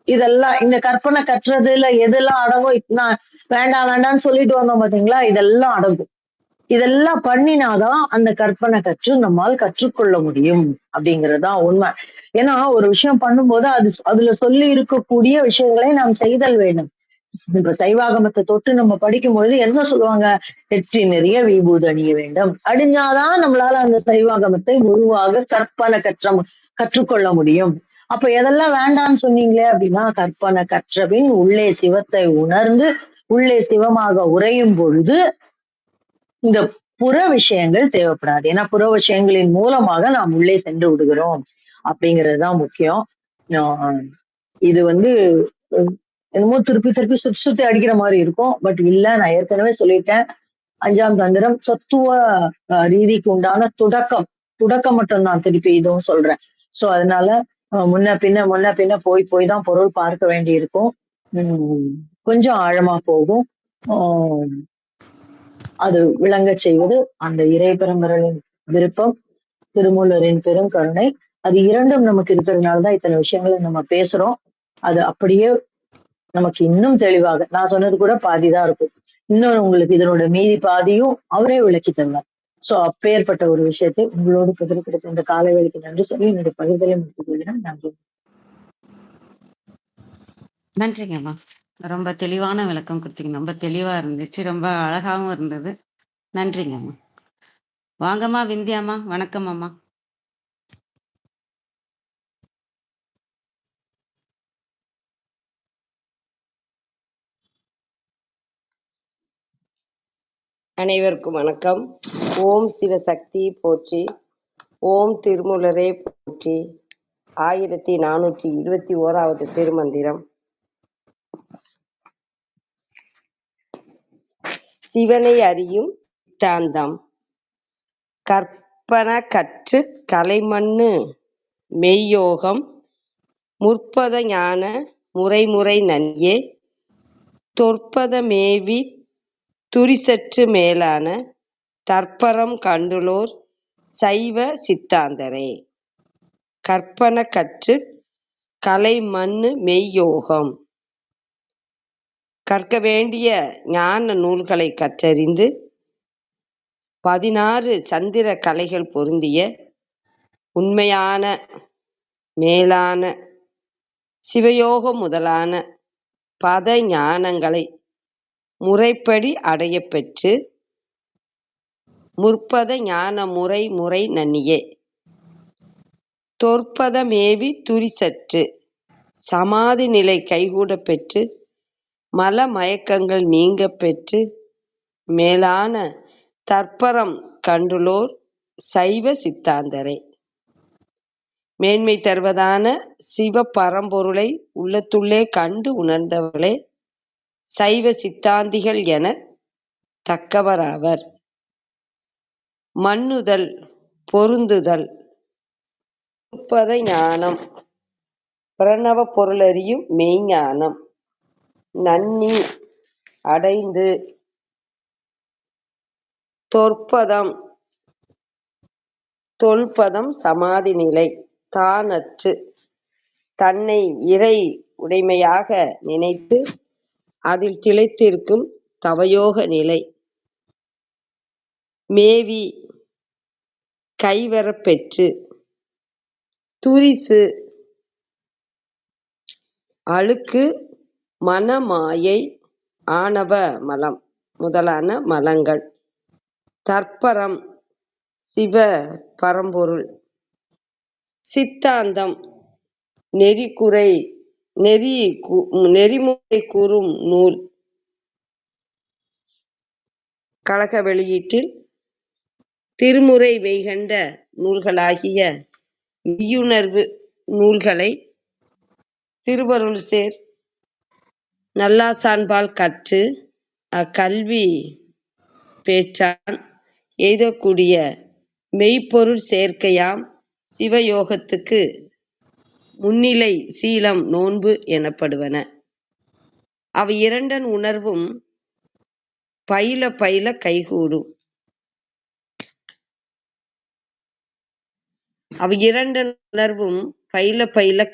இதெல்லாம் இந்த கற்பனை கற்றுறதுல எதெல்லாம் அடங்கும்? நான் வேண்டாம் வேண்டாம்னு சொல்லிட்டு வந்தோம் பாத்தீங்களா, இதெல்லாம் அடங்கும். இதெல்லாம் பண்ணினாதான் அந்த கற்பனை கற்று நம்மால் கற்றுக்கொள்ள முடியும் அப்படிங்கறதுதான் உண்மை. ஏன்னா ஒரு விஷயம் பண்ணும்போது அதுல சொல்லி இருக்கக்கூடிய விஷயங்களை நாம் செய்தல் வேண்டும். இப்ப சைவாகமத்தை தொட்டு நம்ம படிக்கும்பொழுது என்ன சொல்லுவாங்க? வெற்றி நிறைய விபூதி அணிய வேண்டும், அடிஞ்சாதான் நம்மளால அந்த சைவாகமத்தை முழுவாக கற்பனை கற்றுக்கொள்ள முடியும். அப்ப எதெல்லாம் வேண்டாம்னு சொன்னீங்களே அப்படின்னா, கற்பனை கற்றபின் உள்ளே சிவத்தை உணர்ந்து உள்ளே சிவமாக உறையும் பொழுது இந்த புற விஷயங்கள் தேவைப்படாது. ஏன்னா புற விஷயங்களின் மூலமாக நாம் உள்ளே சென்று விடுகிறோம் அப்படிங்கிறதுதான் முக்கியம். இது என்னமோ திருப்பி திருப்பி சுத்தி அடிக்கிற மாதிரி இருக்கும். பட் இல்ல, நான் ஏற்கனவே சொல்லிட்டேன், 5ஆம் தந்திரம் தத்துவ ரீதிக்கு உண்டான துடக்கம் மட்டும்தான். திருப்பி இதுவும் சொல்றேன். சோ அதனால முன்ன பின்ன போய் தான் பொருள் பார்க்க வேண்டி இருக்கும். கொஞ்சம் ஆழமா போகும். அது விளங்க செய்வது அந்த இறை பெரும்பொருளின் விருப்பம், திருமூலரின் பெருங்கருணை. அது இரண்டும் நமக்கு இருக்கிறதுனாலதான் இத்தனை விஷயங்களை நம்ம பேசுறோம். அது அப்படியே நமக்கு இன்னும் தெளிவாக, நான் சொன்னது கூட பாதிதான் இருக்கும், இன்னும் உங்களுக்கு இதனோட மீதி பாதியும் அவரே விளக்கி தருவார். சோ அப்பேற்பட்ட ஒரு விஷயத்தை உங்களோடு பகிர்ந்து கிடைத்த இந்த காலை வேளைக்கு நன்றி சொல்லி என்னுடைய பகிர்தலை முடித்துக் கொள்கிறேன். நன்றி. நன்றிங்கம்மா. ரொம்ப தெளிவான விளக்கம் கொடுத்தீங்க. ரொம்ப தெளிவா இருந்துச்சு, ரொம்ப அழகாவும் இருந்தது. நன்றிங்கம்மா. வாங்கம்மா விந்தியாம்மா. வணக்கம் அம்மா. அனைவருக்கும் வணக்கம். ஓம் சிவசக்தி போற்றி, ஓம் திருமூலரே போற்றி. 1421வது திருமந்திரம். சிவனை அறியும் சித்தாந்தம். கற்பன கற்று கலைமன்னு மெய்யோகம். முற்பத ஞான முறைமுறை நன்னியே. தொற்பத மேவி துரிசற்று மேலான தற்பரம் கண்டுளோர் சைவ சித்தாந்தரே. கற்பன கற்று கலைமன்னு மெய்யோகம். கற்க வேண்டிய ஞான நூல்களை கற்றறிந்து 16 சந்திர கலைகள் பொருந்திய உண்மையான மேலான சிவயோகம் முதலான பத ஞானங்களை முறைப்படி அடையப் பெற்று முற்பத ஞான முறை நன்னியே. தொற்பத மேவி துரிசற்று சமாதி நிலை கைகூடப் பெற்று மல மயக்கங்கள் நீங்கப் பெற்று மேலான தற்பரம் கண்டுளோர் சைவ சித்தாந்தரே. மேன்மை தருவதான சிவ பரம்பொருளை உள்ளத்துள்ளே கண்டு உணர்ந்தவர்களே சைவ சித்தாந்திகள் என தக்கவராவர். மன்னுதல் பொருந்துதல் முற்பத ஞானம் பிரணவ பொருளறியும் மெய்ஞானம் நன்னி அடைந்து. தொற்பதம் தொல்பதம் சமாதி நிலை தானற்று தன்னை இறை உடைமையாக நினைத்து அதில் திளைத்திருக்கும் தவயோக நிலை. மேவி கைவரப் பெற்று. துரிசு அழுக்கு மனமாயை ஆணவ மலம் முதலான மலங்கள். தற்பரம் சிவ பரம்பொருள். சித்தாந்தம் நெறிமுறை கூறும் நூல். கழக வெளியீட்டில் திருமுறை மெய்கண்ட நூல்களாகிய மெய்யுணர்வு நூல்களை திருவருள் சேர் நல்லாசான்பால் கற்று அக்கல்வி பேற்றான் எய்தக்கூடிய மெய்ப்பொருள் சேர்க்கையாம் சிவயோகத்துக்கு முன்னிலை சீலம் நோன்பு எனப்படுவன. அவை இரண்டன் உணர்வும் பயில பயில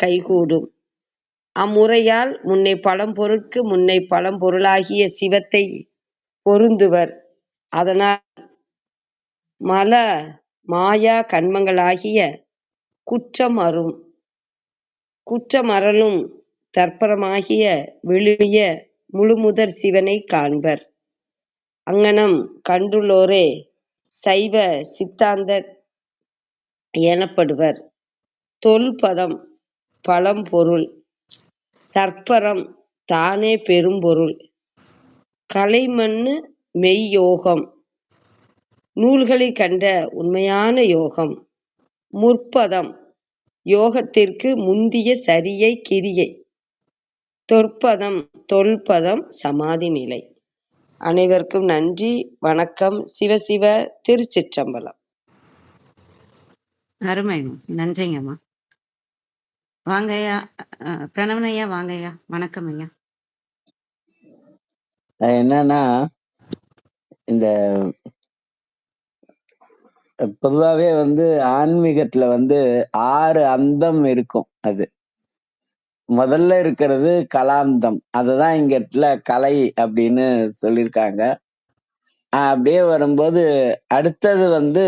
கைகூடும். அம்முறையால் முன்னை பழம்பொருட்கு முன்னை பழம்பொருளாகிய சிவத்தை பொருந்துவர். அதனால் மல மாயா கன்மங்களாகிய குற்றமறலும் தற்பரமாகிய விழுமிய முழுமுதற் சிவனை காண்பர். அங்ஙனம் கண்டுள்ளோரே சைவ சித்தாந்தர் எனப்படுவர். தொல்பதம் பழம்பொருள். தற்பரம் தானே பெரும்பொருள். கலைமன்னு மெய்யோகம் நூல்களில் கண்ட உண்மையான யோகம். முற்பதம் யோகத்திற்கு முந்திய சரியை கிரியை. தொற்பதம் தொல்பதம் சமாதி நிலை. அனைவருக்கும் நன்றி, வணக்கம். சிவசிவ. திருச்சிற்றம்பலம். அருமைங்க, நன்றிங்கம்மா. வாங்கய்யா பிரணவனையா, வாங்கய்யா. வணக்கம் ஐயா. என்னன்னா, இந்த பொதுவாவே ஆன்மீகத்துல 6 அந்தம் இருக்கும். அது முதல்ல இருக்கிறது கலாந்தம். அததான் இங்க கலை அப்படின்னு சொல்லியிருக்காங்க. அப்படியே வரும்போது அடுத்தது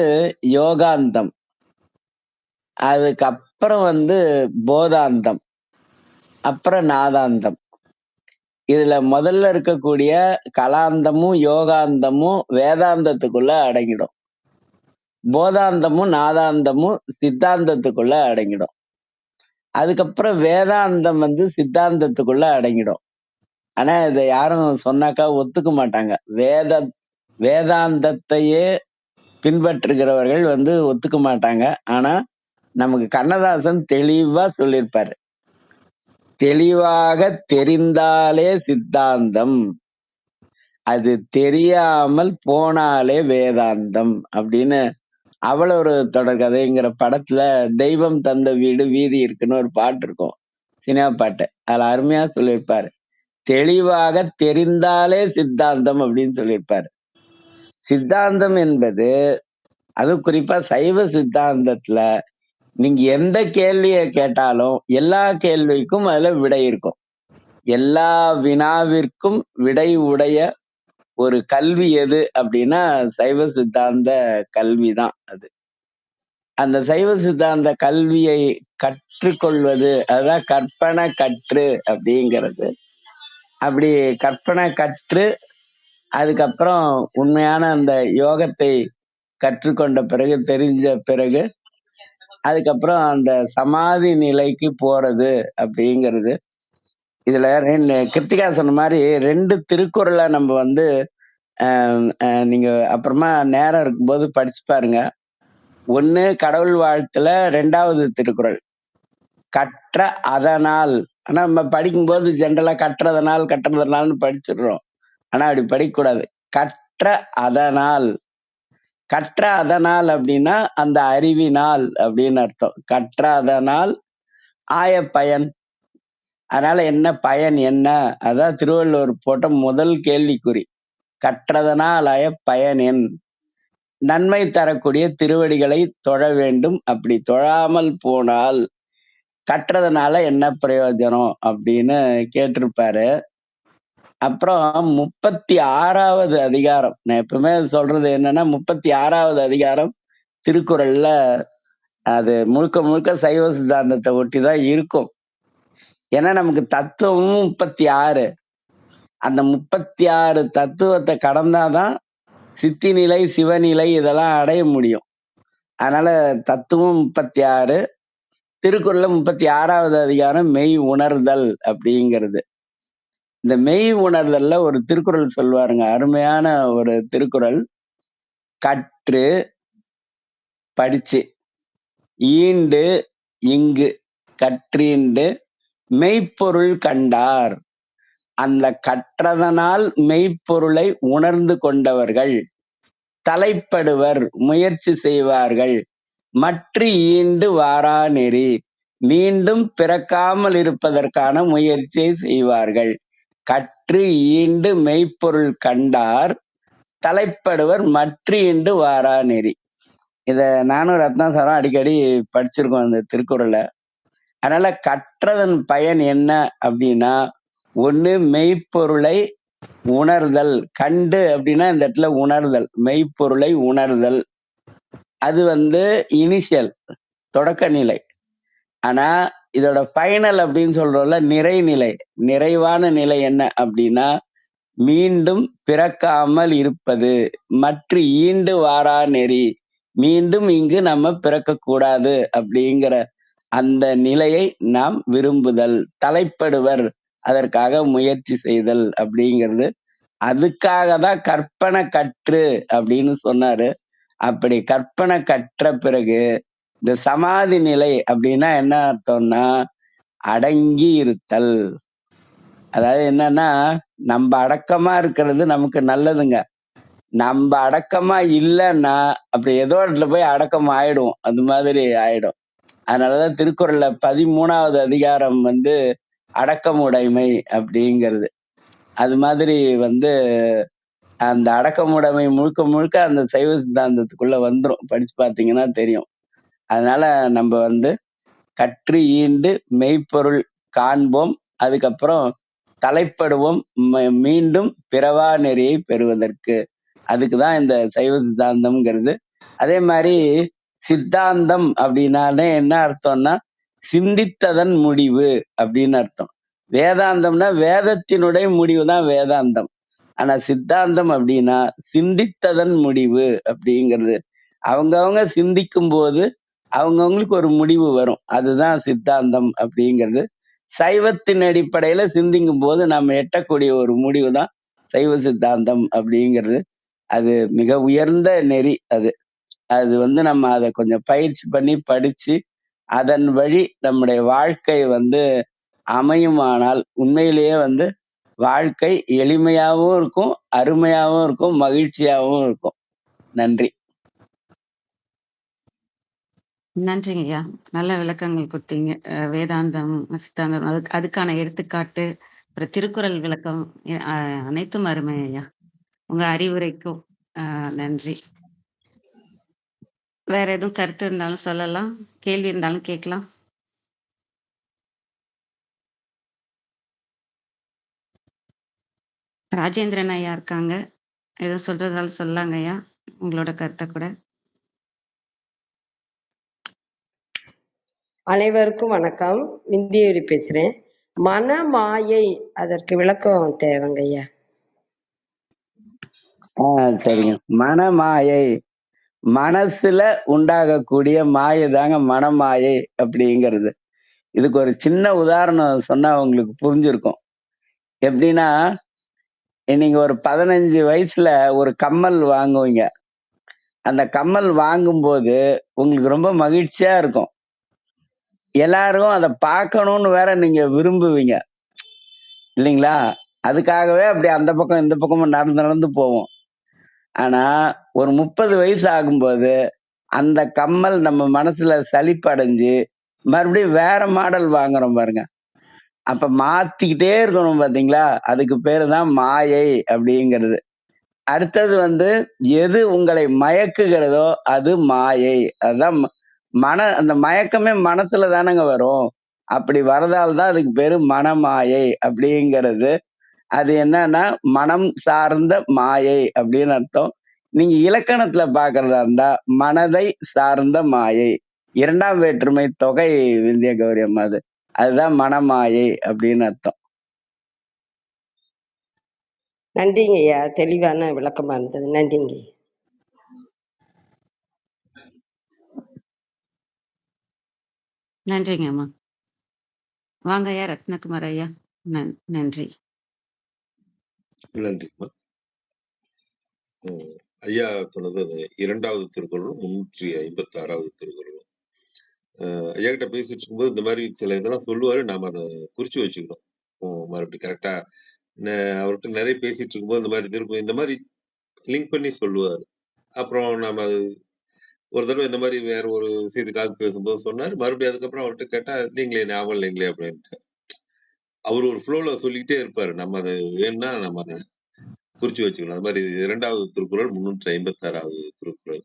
யோகாந்தம். அதுக்கப்புறம் போதாந்தம், அப்புறம் நாதாந்தம். இதுல முதல்ல இருக்கக்கூடிய கலாந்தமும் யோகாந்தமும் வேதாந்தத்துக்குள்ள அடங்கிடும். போதாந்தமும் நாதாந்தமும் சித்தாந்தத்துக்குள்ள அடங்கிடும். அதுக்கப்புறம் வேதாந்தம் சித்தாந்தத்துக்குள்ள அடங்கிடும். ஆனா இதை யாரும் சொன்னாக்கா ஒத்துக்க மாட்டாங்க. வேதாந்தத்தையே பின்பற்றுகிறவர்கள் ஒத்துக்க மாட்டாங்க. ஆனா நமக்கு கண்ணதாசன் தெளிவா சொல்லியிருப்பாரு. தெளிவாக தெரிந்தாலே சித்தாந்தம், அது தெரியாமல் போனாலே வேதாந்தம் அப்படின்னு அவள் ஒரு தொடர்கதைங்கிற படத்துல தெய்வம் தந்த வீடு வீதி இருக்குன்னு ஒரு பாட்டு இருக்கும், சினிமா பாட்டு. அதுல அருமையா சொல்லியிருப்பாரு, தெளிவாக தெரிந்தாலே சித்தாந்தம் அப்படின்னு சொல்லியிருப்பாரு. சித்தாந்தம் என்பது, அது குறிப்பா சைவ சித்தாந்தத்துல நீங்க எந்த கேள்வியை கேட்டாலும் எல்லா கேள்விக்கும் அதுல விடை இருக்கும். எல்லா வினாவிற்கும் விடை உடைய ஒரு கல்வி எது அப்படின்னா சைவ சித்தாந்த கல்விதான் அது. அந்த சைவ சித்தாந்த கல்வியை கற்றுக்கொள்வது, அதுதான் கற்பனை கற்று அப்படிங்கிறது. அப்படி கற்பனை கற்று அதுக்கப்புறம் உண்மையான அந்த யோகத்தை கற்றுக்கொண்ட பிறகு, தெரிஞ்ச பிறகு, அதுக்கப்புறம் அந்த சமாதி நிலைக்கு போறது அப்படிங்கிறது. இதுல கிருத்திகா சொன்ன மாதிரி 2 திருக்குறளை நம்ம வந்து நீங்க அப்புறமா நேரம் இருக்கும்போது படிச்சு பாருங்க. ஒண்ணு கடவுள் வாழ்த்துல 2வது திருக்குறள், கற்ற அதனால். ஆனா நம்ம படிக்கும்போது ஜென்ரலா கற்றதனால்னு படிச்சிடுறோம். ஆனா அப்படி படிக்கக்கூடாது. கற்ற அதனால். கற்ற அதனால் அப்படின்னா அந்த அறிவினால் அப்படின்னு அர்த்தம். கற்ற அதனால் ஆய பயன். அதனால என்ன பயன் என்ன? அதான் திருவள்ளுவர் போட்ட முதல் கேள்விக்குறி. கற்றதனால் ஆய பயன் என்? நன்மை தரக்கூடிய திருவடிகளை தொழ வேண்டும். அப்படி தொழாமல் போனால் கற்றதுனால என்ன பிரயோஜனம் அப்படின்னு கேட்டிருப்பாரு. அப்புறம் 36வது அதிகாரம், நான் எப்பவுமே சொல்றது என்னன்னா 36வது அதிகாரம் திருக்குறள்ல அது முழுக்க முழுக்க சைவ சித்தாந்தத்தை ஒட்டிதான் இருக்கும். ஏன்னா நமக்கு தத்துவமும் 36. அந்த 36 தத்துவத்தை கடந்தாதான் சித்தி நிலை, சிவநிலை இதெல்லாம் அடைய முடியும். அதனால தத்துவம் 36, திருக்குறள்ல 36வது அதிகாரம் மெய் உணர்தல் அப்படிங்கிறது. இந்த மெய் உணர்தல்ல ஒரு திருக்குறள் சொல்லுவாருங்க, அருமையான ஒரு திருக்குறள். கற்று படிச்சு ஈண்டு இங்கு கற்றீண்டு மெய்ப்பொருள் கண்டார். அந்த கற்றதனால் மெய்ப்பொருளை உணர்ந்து கொண்டவர்கள் தலைப்படுவர், முயற்சி செய்வார்கள். மற்ற ஈண்டு வாரா நெறி, மீண்டும் பிறக்காமல் இருப்பதற்கான முயற்சியை செய்வார்கள். கற்று ஈண்டு மெய்ப்பொருள் கண்டார் தலைப்படுவர், மற்ற ஈண்டு வாரா நெறி. இத நானும் ரத்னாசாரம் அடிக்கடி படிச்சிருக்கோம் இந்த திருக்குறளை. அதனால கற்றதன் பயன் என்ன அப்படின்னா, ஒண்ணு மெய்ப்பொருளை உணர்தல். கண்டு அப்படின்னா இந்த இடத்துல உணர்தல், மெய்ப்பொருளை உணர்தல். அது வந்து இனிஷியல், தொடக்க நிலை. ஆனா இதோட ஃபைனல் அப்படின்னு சொல்றோம்ல, நிறைநிலை, நிறைவான நிலை என்ன அப்படின்னா, மீண்டும் பிறக்காமல் இருப்பது. மற்ற ஈண்டு வாரா நெறி, மீண்டும் இங்கு நம்ம பிறக்க கூடாது அப்படிங்கிற அந்த நிலையை நாம் விரும்புதல். தலைப்படுவர், அதற்காக முயற்சி செய்தல் அப்படிங்கிறது. அதுக்காக தான் கற்பனை கற்று அப்படின்னு சொன்னாரு. அப்படி கற்பனை கற்ற பிறகு இந்த சமாதி நிலை அப்படின்னா என்ன அர்த்தம்னா, அடங்கி இருத்தல். அதாவது என்னன்னா, நம்ம அடக்கமா இருக்கிறது நமக்கு நல்லதுங்க. நம்ம அடக்கமா இல்லைன்னா அப்படி ஏதோ இடத்துல போய் அடக்கம் ஆயிடும், அது மாதிரி ஆயிடும். அதனாலதான் திருக்குறள்ல 13வது அதிகாரம் வந்து அடக்கமுடைமை அப்படிங்கிறது. அது மாதிரி வந்து அந்த அடக்கமுடைமை முழுக்க முழுக்க அந்த சைவ சித்தாந்தத்துக்குள்ள வந்துரும், படிச்சு பார்த்தீங்கன்னா தெரியும். அதனால நம்ம வந்து கற்று ஈண்டு மெய்ப்பொருள் காண்போம், அதுக்கப்புறம் தலைப்படுவோம் மீண்டும் பிறவா நெறியை பெறுவதற்கு. அதுக்குதான் இந்த சைவ சித்தாந்தம்ங்கிறது. அதே மாதிரி சித்தாந்தம் அப்படின்னாலே என்ன அர்த்தம்னா, சிந்தித்ததன் முடிவு அப்படின்னு அர்த்தம். வேதாந்தம்னா வேதத்தினுடைய முடிவு தான் வேதாந்தம். ஆனா சித்தாந்தம் அப்படின்னா சிந்தித்ததன் முடிவு அப்படிங்கிறது. அவங்கவங்க சிந்திக்கும் போது அவங்கவுங்களுக்கு ஒரு முடிவு வரும், அதுதான் சித்தாந்தம் அப்படிங்கிறது. சைவத்தின் அடிப்படையில சிந்திக்கும் போது நம்ம எட்டக்கூடிய ஒரு முடிவு தான் சைவ சித்தாந்தம் அப்படிங்கிறது. அது மிக உயர்ந்த நெறி. அது அது வந்து நம்ம அதை கொஞ்சம் பயிற்சி பண்ணி படிச்சு அதன் வழி நம்முடைய வாழ்க்கை வந்து அமையுமானால் உண்மையிலேயே வந்து வாழ்க்கை எளிமையாவும் இருக்கும், அருமையாவும் இருக்கும், மகிழ்ச்சியாவும் இருக்கும். நன்றி. நன்றிங்க ஐயா. நல்ல விளக்கங்கள் கொடுத்தீங்க. வேதாந்தம், சித்தாந்தம் அதுக்கான எடுத்துக்காட்டு, அப்புறம் திருக்குறள் விளக்கம் அனைத்தும் அருமை ஐயா. உங்க அறிவுரைக்கும் நன்றி. வேற எதுவும் கருத்து இருந்தாலும் சொல்லலாம், கேள்வி இருந்தாலும் கேட்கலாம். ராஜேந்திரன் ஐயா இருக்காங்க, எதுவும் சொல்றதுனாலும் சொல்லலாங்க ஐயா, உங்களோட கருத்தை கூட. அனைவருக்கும் வணக்கம். விந்தியூரி பேசுறேன். மனமாயை, அதற்கு விளக்கம் தேவைங்கய்யா. சரிங்க. மனமாயை, மனசுல உண்டாகக்கூடிய மாயை தாங்க மனமாயை அப்படிங்கிறது. இதுக்கு ஒரு சின்ன உதாரணம் சொன்னா உங்களுக்கு புரிஞ்சிருக்கும். எப்படின்னா, நீங்க ஒரு 15 வயசுல ஒரு கம்மல் வாங்குவீங்க. அந்த கம்மல் வாங்கும்போது உங்களுக்கு ரொம்ப மகிழ்ச்சியா இருக்கும். எல்லாரும் அதை பார்க்கணும்னு வேற நீங்க விரும்புவீங்க இல்லைங்களா? அதுக்காகவே அப்படி அந்த பக்கம் இந்த பக்கமும் நடந்து நடந்து போவோம். ஆனா ஒரு 30 வயசு ஆகும்போது அந்த கம்மல் நம்ம மனசுல சலிப்படைஞ்சு மறுபடியும் வேற மாடல் வாங்குறோம் பாருங்க. அப்ப மாத்திக்கிட்டே இருக்கணும் பாத்தீங்களா? அதுக்கு பேரு தான் மாயை அப்படிங்கிறது. அடுத்தது எது உங்களை மயக்குகிறதோ அது மாயை. அதுதான் அந்த மயக்கமே மனசுல தானங்க வரும். அப்படி வரதால் தான் அதுக்கு பேரு மனமாயை அப்படிங்கிறது. அது என்னன்னா மனம் சார்ந்த மாயை அப்படின்னு அர்த்தம். நீங்க இலக்கணத்துல பாக்குறதா இருந்தா மனதை சார்ந்த மாயை, 2ஆம் வேற்றுமை தொகை விந்திய கௌரி அம்மா, அதுதான் மனமாயை அப்படின்னு அர்த்தம். நன்றிங்க ஐயா, தெளிவான விளக்கமா இருந்தது. நன்றிங்க. நன்றிங்க அம்மா. வாங்க ஐயா ரத்னகுமார் ஐயா. நன்றி. நன்றிம்மா. ஐயா சொன்னது 2வது திருக்குறளும் 356வது திருக்குறளும். ஐயா கிட்ட பேசிட்டு இருக்கும்போது இந்த மாதிரி சில இதெல்லாம் சொல்லுவாரு, நாம அதை குறிச்சு வச்சுக்கணும். மறுபடியும் கரெக்டா அவர்கிட்ட நிறைய பேசிட்டு இருக்கும்போது இந்த மாதிரி லிங்க் பண்ணி சொல்லுவாரு. அப்புறம் நாம ஒரு தடவை இந்த மாதிரி வேற ஒரு விஷயத்துக்காக பேசும்போது சொன்னாரு. மறுபடியும் அதுக்கப்புறம் அவர்கிட்ட கேட்டா நீங்களே ஞாபகம் இல்லைங்களே அப்படின்ட்டு. அவர் ஒரு ஃப்ளோல சொல்லிக்கிட்டே இருப்பாரு. நம்ம அதை வேணும்னா நம்ம அதை குறிச்சு வச்சுக்கணும். அது மாதிரி 2வது திருக்குறள் 356வது திருக்குறள்.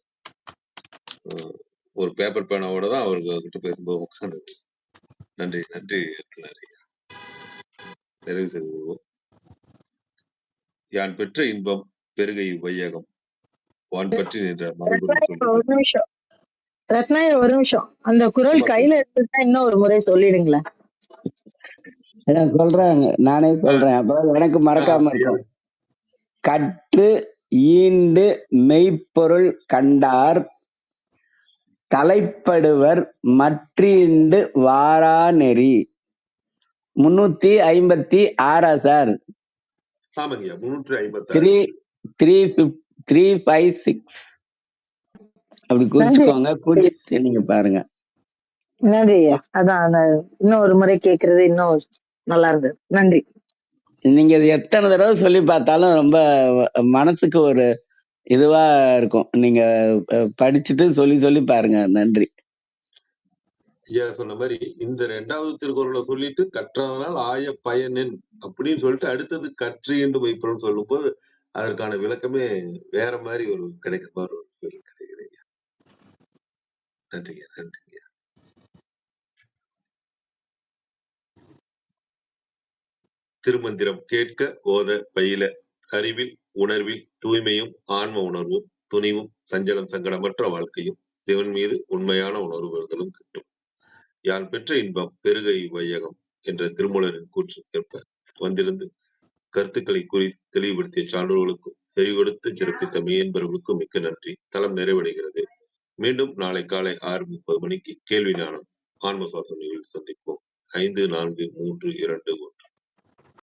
ஒரு பேப்பர் பேனாவோட தான் அவர்கிட்ட பேசும்போது உட்காந்து. நன்றி நன்றி. நிறைவு செய்து கொள்வோம். யான் பெற்ற இன்பம் பெருகை வையகம், வான் பற்றி நின்ற ஒரு நிமிஷம் ரத்னாய, ஒரு நிமிஷம். அந்த குறள் கையில எடுத்துட்டா இன்னும் ஒரு முறை சொல்லிடுங்களேன். சொல்றாங்க, நானே சொல்றேன். அப்ப எனக்கு மறக்காம இருக்கும். கற்று ஈண்டு மெய்ப்பொருள் கண்டார் தலைப்படுவர் மற்றீண்டு வாரா நெறி. 356 சார்? 356 அப்படி குறிச்சுக்கோங்க. குறிச்சுட்டு நீங்க பாருங்க. நன்றி ஐயா. அதான் இன்னும் ஒரு முறை கேட்கறது இன்னும் நல்லா இருந்தது. நன்றி. நீங்க எத்தனை தடவை சொல்லி பார்த்தாலும் ரொம்ப மனசுக்கு ஒரு இதுவா இருக்கும். நீங்க படிச்சுட்டு சொல்லி சொல்லி பாருங்க. நன்றி. ஐயா சொன்ன மாதிரி இந்த 2வது திருக்குறளை சொல்லிட்டு கற்றதனால் ஆய பயனின் அப்படின்னு சொல்லிட்டு அடுத்தது கற்று என்று வைப்போம் சொல்லும் போது அதற்கான விளக்கமே வேற மாதிரி ஒரு கிடைக்கிற மாதிரி ஒரு ஃபீல் கிடைக்குது. நன்றிங்க நன்றிங்க. திருமந்திரம் கேட்க ஓத பயில அறிவில் உணர்வில் தூய்மையும் ஆன்ம உணர்வும் துணிவும் சஞ்சலம் சங்கடமற்ற வாழ்க்கையும் சிவன் மீது உண்மையான உணர்வுகளும் கிட்டும். யான் பெற்ற இன்பம் பெருகை வையகம் என்ற திருமூலரின் கூற்றுக்கேற்ப வந்திருந்து கருத்துக்களை தெளிவுபடுத்திய சான்றோர்களுக்கும் செவி கொடுத்து சிறப்பித்த மெய்யன்பர்களுக்கும் மிக்க நன்றி. தளம் நிறைவடைகிறது. மீண்டும் நாளை காலை 6:30 மணிக்கு கேள்வி ஞானம் ஆன்ம சுவாசம் நிகழ்வில் சந்திப்போம். 5, 4, 3, 2, 1.